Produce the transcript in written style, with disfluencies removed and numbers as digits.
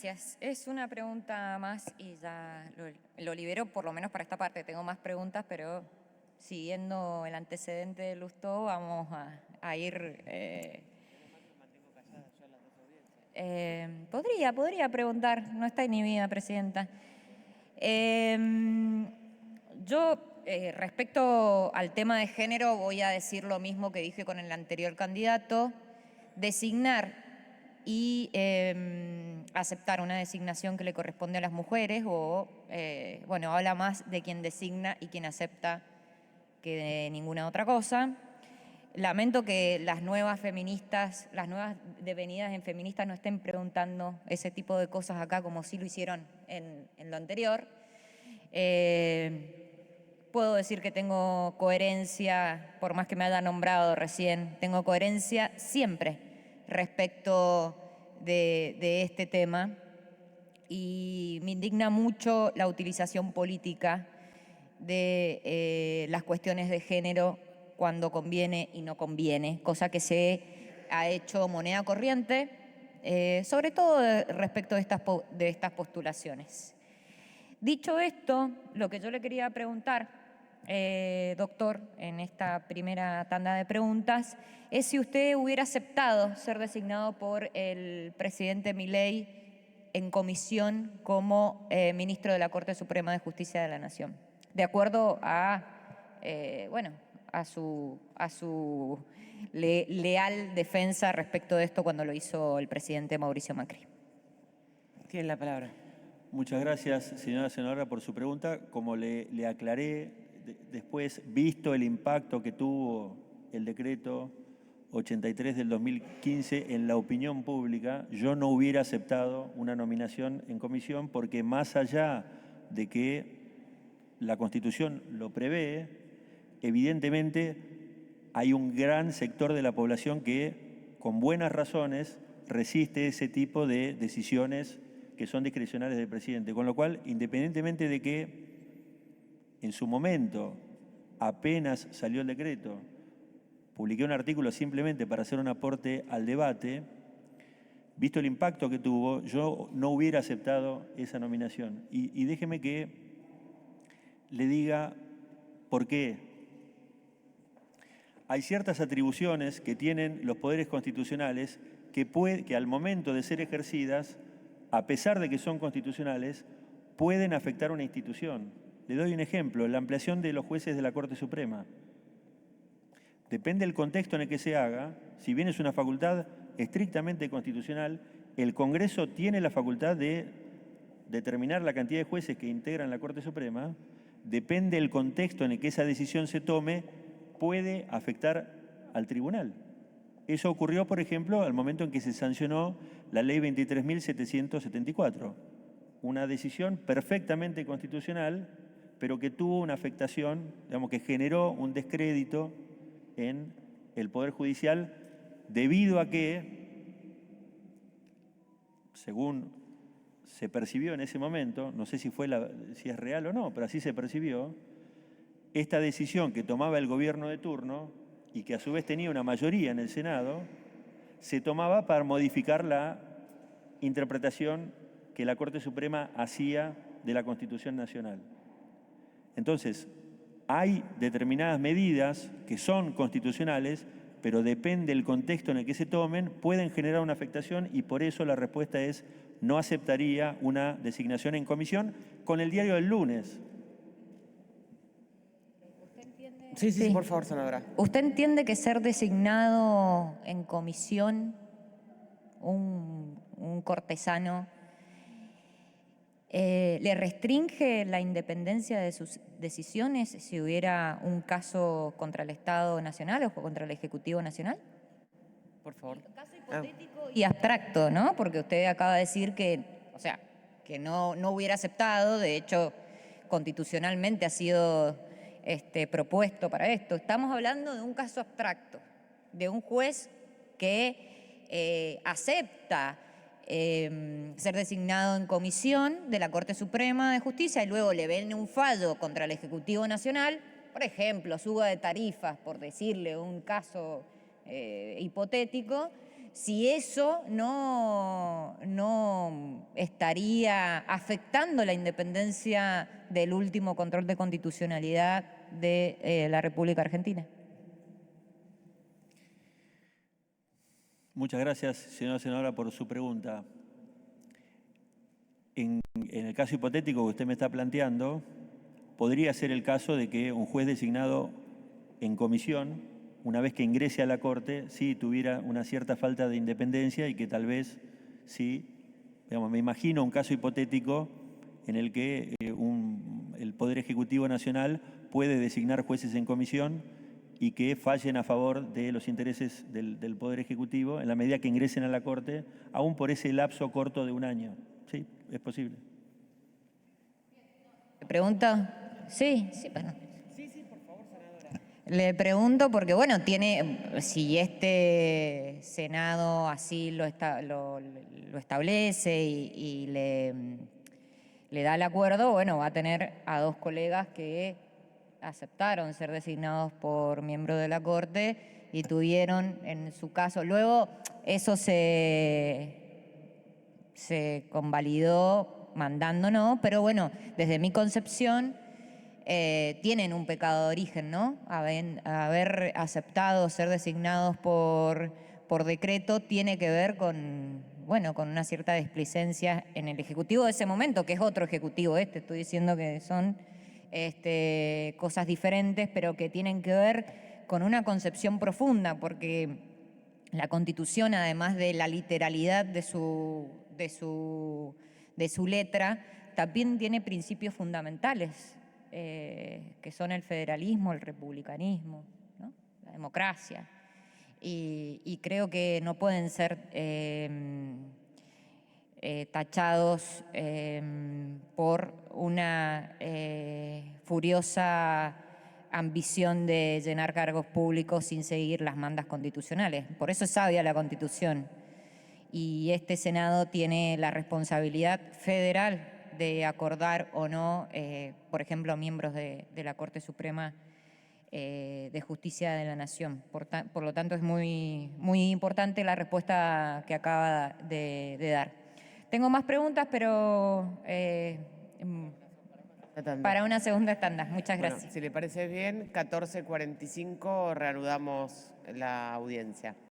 Gracias. Es una pregunta más y ya lo libero, por lo menos para esta parte. Tengo más preguntas, pero siguiendo el antecedente de Lustó, vamos a ir... podría preguntar, no está inhibida, Presidenta. Respecto al tema de género, voy a decir lo mismo que dije con el anterior candidato: designar y aceptar una designación que le corresponde a las mujeres habla más de quien designa y quien acepta que de ninguna otra cosa. Lamento que las nuevas feministas, las nuevas devenidas en feministas no estén preguntando ese tipo de cosas acá como sí lo hicieron en lo anterior. Puedo decir que tengo coherencia, por más que me haya nombrado recién, tengo coherencia siempre respecto de este tema, y me indigna mucho la utilización política de las cuestiones de género cuando conviene y no conviene, cosa que se ha hecho moneda corriente, sobre todo respecto de estas postulaciones. Dicho esto, lo que yo le quería preguntar, doctor, en esta primera tanda de preguntas, es si usted hubiera aceptado ser designado por el presidente Milei en comisión como ministro de la Corte Suprema de Justicia de la Nación, de acuerdo a su leal defensa respecto de esto cuando lo hizo el presidente Mauricio Macri. Tiene la palabra. Muchas gracias, señora senadora, por su pregunta. Como le aclaré, después, visto el impacto que tuvo el decreto 83 del 2015 en la opinión pública, yo no hubiera aceptado una nominación en comisión, porque más allá de que la Constitución lo prevé, evidentemente hay un gran sector de la población que, con buenas razones, resiste ese tipo de decisiones que son discrecionales del presidente. Con lo cual, independientemente de que en su momento, apenas salió el decreto, publiqué un artículo simplemente para hacer un aporte al debate, visto el impacto que tuvo, yo no hubiera aceptado esa nominación. Y déjeme que le diga por qué. Hay ciertas atribuciones que tienen los poderes constitucionales que al momento de ser ejercidas, a pesar de que son constitucionales, pueden afectar una institución. Le doy un ejemplo: la ampliación de los jueces de la Corte Suprema. Depende del contexto en el que se haga. Si bien es una facultad estrictamente constitucional, el Congreso tiene la facultad de determinar la cantidad de jueces que integran la Corte Suprema. Depende del contexto en el que esa decisión se tome, puede afectar al tribunal. Eso ocurrió, por ejemplo, al momento en que se sancionó la Ley 23.774, una decisión perfectamente constitucional, pero que tuvo una afectación, que generó un descrédito en el Poder Judicial, debido a que, según se percibió en ese momento, no sé si es real o no, pero así se percibió, esta decisión que tomaba el gobierno de turno y que a su vez tenía una mayoría en el Senado, se tomaba para modificar la interpretación que la Corte Suprema hacía de la Constitución Nacional. Entonces, hay determinadas medidas que son constitucionales, pero depende del contexto en el que se tomen, pueden generar una afectación, y por eso la respuesta es: no aceptaría una designación en comisión con el diario del lunes. Sí, por favor, senadora. ¿Usted entiende que ser designado en comisión un cortesano le restringe la independencia de sus decisiones si hubiera un caso contra el Estado Nacional o contra el Ejecutivo Nacional? Por favor. Un caso hipotético y abstracto, ¿no? Porque usted acaba de decir que no hubiera aceptado. De hecho, constitucionalmente ha sido propuesto para esto. Estamos hablando de un caso abstracto, de un juez que acepta ser designado en comisión de la Corte Suprema de Justicia y luego le ven un fallo contra el Ejecutivo Nacional, por ejemplo, suba de tarifas, por decirle un caso hipotético. si eso no estaría afectando la independencia del último control de constitucionalidad de la República Argentina. Muchas gracias, señora senadora, por su pregunta. En el caso hipotético que usted me está planteando, podría ser el caso de que un juez designado en comisión, una vez que ingrese a la Corte, sí tuviera una cierta falta de independencia y que tal vez sí, digamos, me imagino un caso hipotético en el que el Poder Ejecutivo Nacional puede designar jueces en comisión y que fallen a favor de los intereses del Poder Ejecutivo en la medida que ingresen a la Corte, aún por ese lapso corto de un año. Sí, es posible. ¿Le pregunto? Sí, bueno. Sí, por favor, senadora. Le pregunto porque, bueno, si este Senado así lo establece y le da el acuerdo, bueno, va a tener a 2 colegas que aceptaron ser designados por miembro de la Corte y tuvieron, en su caso, luego eso se convalidó mandando no, pero bueno, desde mi concepción tienen un pecado de origen, ¿no? Haber aceptado ser designados por decreto tiene que ver con, bueno, con una cierta displicencia en el Ejecutivo de ese momento, que es otro Ejecutivo estoy diciendo que son cosas diferentes, pero que tienen que ver con una concepción profunda, porque la Constitución, además de la literalidad de su letra, también tiene principios fundamentales, que son el federalismo, el republicanismo, ¿no? La democracia. Y creo que no pueden ser tachados por una furiosa ambición de llenar cargos públicos sin seguir las mandas constitucionales. Por eso es sabia la Constitución. Y este Senado tiene la responsabilidad federal de acordar o no, por ejemplo, miembros de la Corte Suprema de Justicia de la Nación. Por lo tanto, es muy, muy importante la respuesta que acaba de dar. Tengo más preguntas, pero para una segunda tanda. Muchas gracias. Bueno, si le parece bien, 14:45 reanudamos la audiencia.